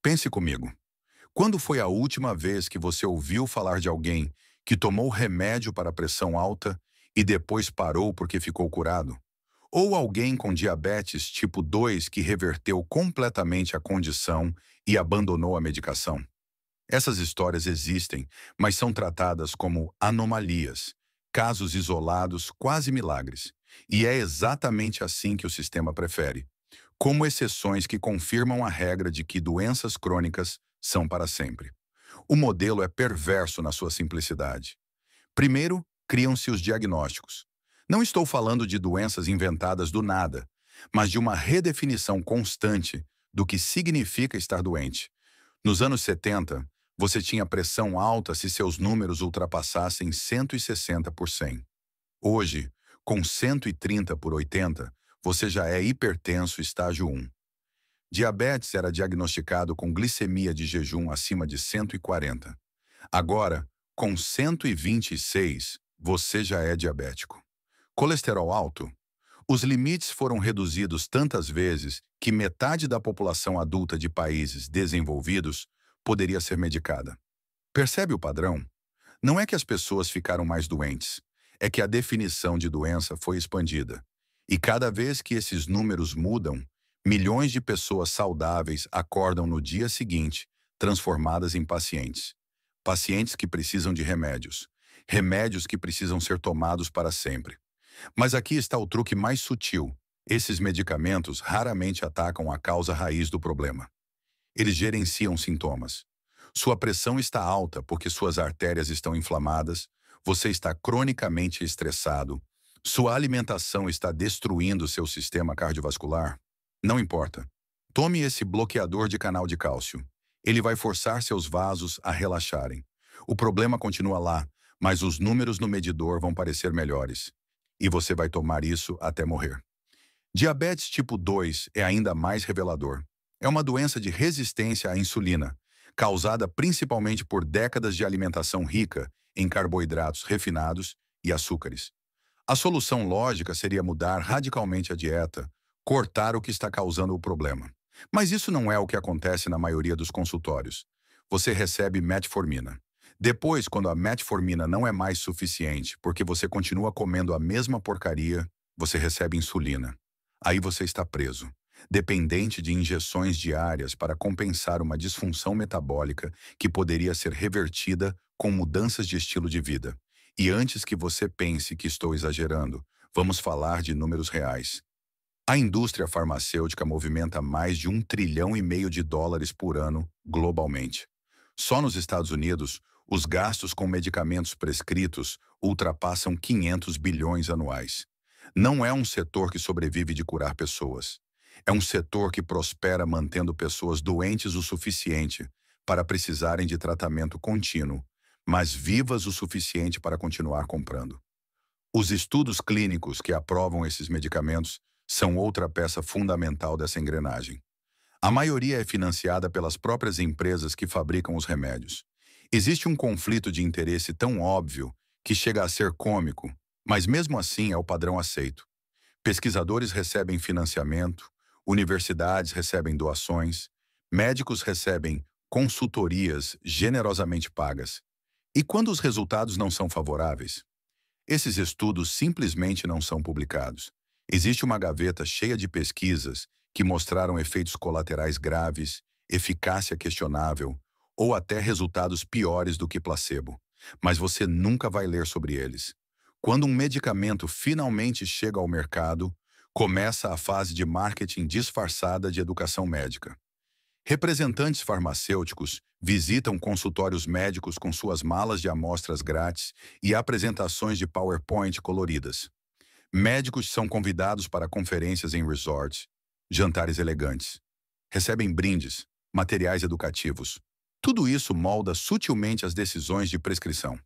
Pense comigo. Quando foi a última vez que você ouviu falar de alguém que tomou remédio para a pressão alta e depois parou porque ficou curado? Ou alguém com diabetes tipo 2 que reverteu completamente a condição e abandonou a medicação? Essas histórias existem, mas são tratadas como anomalias, casos isolados, quase milagres. E é exatamente assim que o sistema prefere, como exceções que confirmam a regra de que doenças crônicas são para sempre. O modelo é perverso na sua simplicidade. Primeiro, criam-se os diagnósticos. Não estou falando de doenças inventadas do nada, mas de uma redefinição constante do que significa estar doente. Nos anos 70, você tinha pressão alta se seus números ultrapassassem 160 por 100. Hoje, com 130 por 80, você já é hipertenso estágio 1. Diabetes era diagnosticado com glicemia de jejum acima de 140. Agora, com 126, você já é diabético. Colesterol alto? Os limites foram reduzidos tantas vezes que metade da população adulta de países desenvolvidos poderia ser medicada. Percebe o padrão? Não é que as pessoas ficaram mais doentes, é que a definição de doença foi expandida. E cada vez que esses números mudam, milhões de pessoas saudáveis acordam no dia seguinte, transformadas em pacientes. Pacientes que precisam de remédios. Remédios que precisam ser tomados para sempre. Mas aqui está o truque mais sutil. Esses medicamentos raramente atacam a causa raiz do problema. Eles gerenciam sintomas. Sua pressão está alta porque suas artérias estão inflamadas, você está cronicamente estressado, sua alimentação está destruindo seu sistema cardiovascular. Não importa. Tome esse bloqueador de canal de cálcio. Ele vai forçar seus vasos a relaxarem. O problema continua lá, mas os números no medidor vão parecer melhores. E você vai tomar isso até morrer. Diabetes tipo 2 é ainda mais revelador. É uma doença de resistência à insulina, causada principalmente por décadas de alimentação rica em carboidratos refinados e açúcares. A solução lógica seria mudar radicalmente a dieta, cortar o que está causando o problema. Mas isso não é o que acontece na maioria dos consultórios. Você recebe metformina. Depois, quando a metformina não é mais suficiente, porque você continua comendo a mesma porcaria, você recebe insulina. Aí você está preso, dependente de injeções diárias para compensar uma disfunção metabólica que poderia ser revertida com mudanças de estilo de vida. E antes que você pense que estou exagerando, vamos falar de números reais. A indústria farmacêutica movimenta mais de 1,5 trilhão de dólares por ano globalmente. Só nos Estados Unidos, os gastos com medicamentos prescritos ultrapassam 500 bilhões anuais. Não é um setor que sobrevive de curar pessoas. É um setor que prospera mantendo pessoas doentes o suficiente para precisarem de tratamento contínuo, mas vivas o suficiente para continuar comprando. Os estudos clínicos que aprovam esses medicamentos são outra peça fundamental dessa engrenagem. A maioria é financiada pelas próprias empresas que fabricam os remédios. Existe um conflito de interesse tão óbvio que chega a ser cômico, mas mesmo assim é o padrão aceito. Pesquisadores recebem financiamento, universidades recebem doações, médicos recebem consultorias generosamente pagas. E quando os resultados não são favoráveis? Esses estudos simplesmente não são publicados. Existe uma gaveta cheia de pesquisas que mostraram efeitos colaterais graves, eficácia questionável ou até resultados piores do que placebo. Mas você nunca vai ler sobre eles. Quando um medicamento finalmente chega ao mercado, começa a fase de marketing disfarçada de educação médica. Representantes farmacêuticos visitam consultórios médicos com suas malas de amostras grátis e apresentações de PowerPoint coloridas. Médicos são convidados para conferências em resorts, jantares elegantes. Recebem brindes, materiais educativos. Tudo isso molda sutilmente as decisões de prescrição.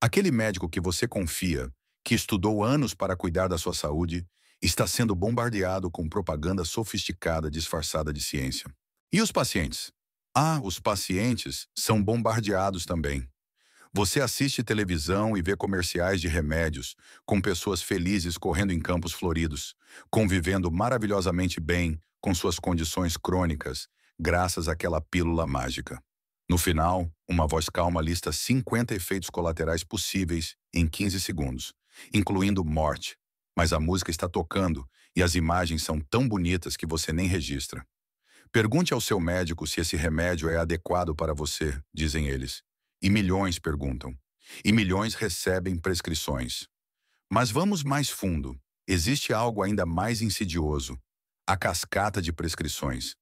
Aquele médico que você confia, que estudou anos para cuidar da sua saúde, está sendo bombardeado com propaganda sofisticada disfarçada de ciência. E os pacientes? Ah, os pacientes são bombardeados também. Você assiste televisão e vê comerciais de remédios, com pessoas felizes correndo em campos floridos, convivendo maravilhosamente bem com suas condições crônicas, graças àquela pílula mágica. No final, uma voz calma lista 50 efeitos colaterais possíveis em 15 segundos, incluindo morte. Mas a música está tocando e as imagens são tão bonitas que você nem registra. Pergunte ao seu médico se esse remédio é adequado para você, dizem eles. E milhões perguntam. E milhões recebem prescrições. Mas vamos mais fundo. Existe algo ainda mais insidioso: a cascata de prescrições.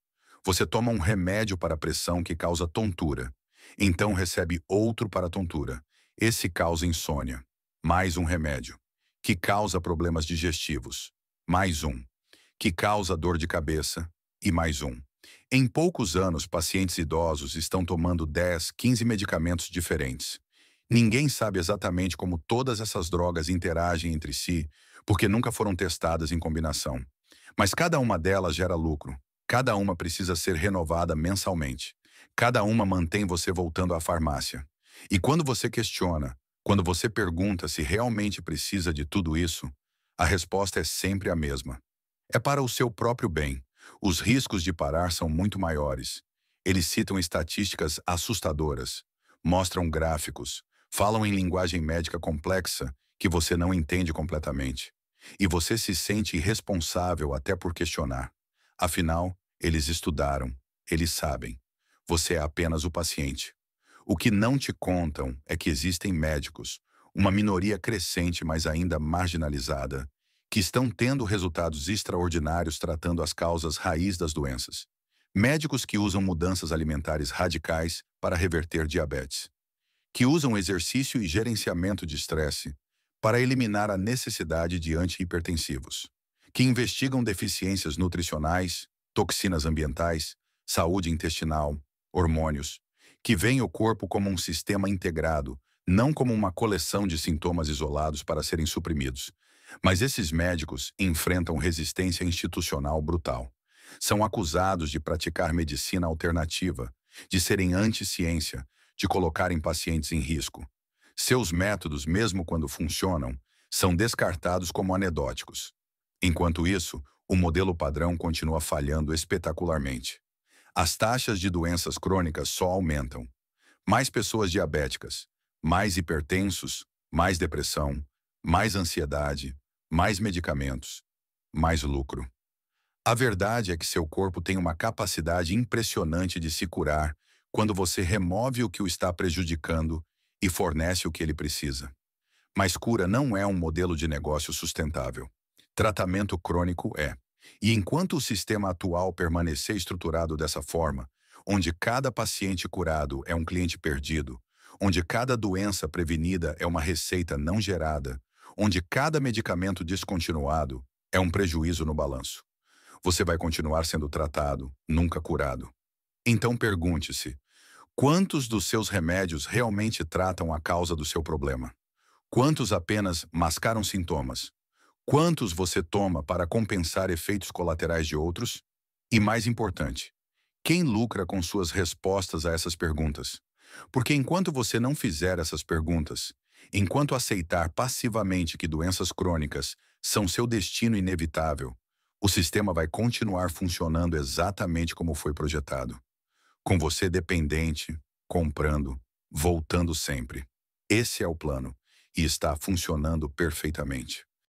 Você toma um remédio para a pressão que causa tontura. Então recebe outro para a tontura. Esse causa insônia. Mais um remédio, que causa problemas digestivos. Mais um, que causa dor de cabeça. E mais um. Em poucos anos, pacientes idosos estão tomando 10, 15 medicamentos diferentes. Ninguém sabe exatamente como todas essas drogas interagem entre si, porque nunca foram testadas em combinação. Mas cada uma delas gera lucro. Cada uma precisa ser renovada mensalmente. Cada uma mantém você voltando à farmácia. E quando você questiona, quando você pergunta se realmente precisa de tudo isso, a resposta é sempre a mesma. É para o seu próprio bem. Os riscos de parar são muito maiores. Eles citam estatísticas assustadoras, mostram gráficos, falam em linguagem médica complexa que você não entende completamente. E você se sente irresponsável até por questionar. Afinal, eles estudaram, eles sabem. Você é apenas o paciente. O que não te contam é que existem médicos, uma minoria crescente, mas ainda marginalizada, que estão tendo resultados extraordinários tratando as causas raiz das doenças. Médicos que usam mudanças alimentares radicais para reverter diabetes, que usam exercício e gerenciamento de estresse para eliminar a necessidade de antihipertensivos, que investigam deficiências nutricionais, toxinas ambientais, saúde intestinal, hormônios, que veem o corpo como um sistema integrado, não como uma coleção de sintomas isolados para serem suprimidos. Mas esses médicos enfrentam resistência institucional brutal. São acusados de praticar medicina alternativa, de serem anti-ciência, de colocarem pacientes em risco. Seus métodos, mesmo quando funcionam, são descartados como anedóticos. Enquanto isso, o modelo padrão continua falhando espetacularmente. As taxas de doenças crônicas só aumentam. Mais pessoas diabéticas, mais hipertensos, mais depressão, mais ansiedade, mais medicamentos, mais lucro. A verdade é que seu corpo tem uma capacidade impressionante de se curar quando você remove o que o está prejudicando e fornece o que ele precisa. Mas cura não é um modelo de negócio sustentável. Tratamento crônico é. E enquanto o sistema atual permanecer estruturado dessa forma, onde cada paciente curado é um cliente perdido, onde cada doença prevenida é uma receita não gerada, onde cada medicamento descontinuado é um prejuízo no balanço, você vai continuar sendo tratado, nunca curado. Então pergunte-se: quantos dos seus remédios realmente tratam a causa do seu problema? Quantos apenas mascaram sintomas? Quantos você toma para compensar efeitos colaterais de outros? E mais importante, quem lucra com suas respostas a essas perguntas? Porque enquanto você não fizer essas perguntas, enquanto aceitar passivamente que doenças crônicas são seu destino inevitável, o sistema vai continuar funcionando exatamente como foi projetado, com você dependente, comprando, voltando sempre. Esse é o plano, e está funcionando perfeitamente.